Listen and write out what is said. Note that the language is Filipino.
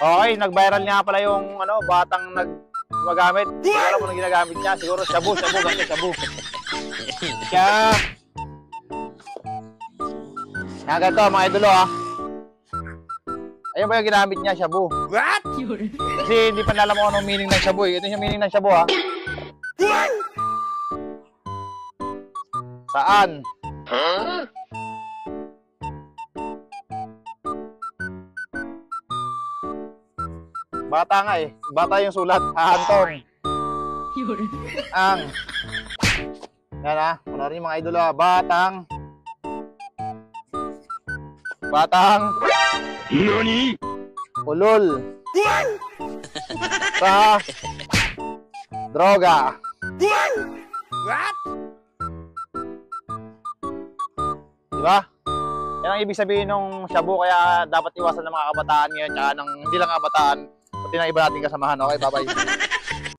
Okay, nag-viral nga pala yung ano, batang gumagamit. Hindi ko alam kung anong ginagamit niya. Siguro shabu, ganito, shabu. Kaya, yan ganito mga idolo ha. Ayun ba yung ginamit niya, shabu? What? Kasi hindi pa alam ko anong meaning ng shabu eh. Ito yung meaning ng shabu ha. Saan? Huh? Bata nga eh. Bata yung sulat. Hahantong. Ang. Yan ha. Kunwari yung mga idolo ha. Batang. Nani? Ulol. Sa droga. What? Diba? Yan ang ibig sabihin ng shabu, kaya dapat iwasan ng mga kabataan ngayon, tsaka ng hindi lang kabataan, pati ng iba nating kasamahan. Okay, bye-bye.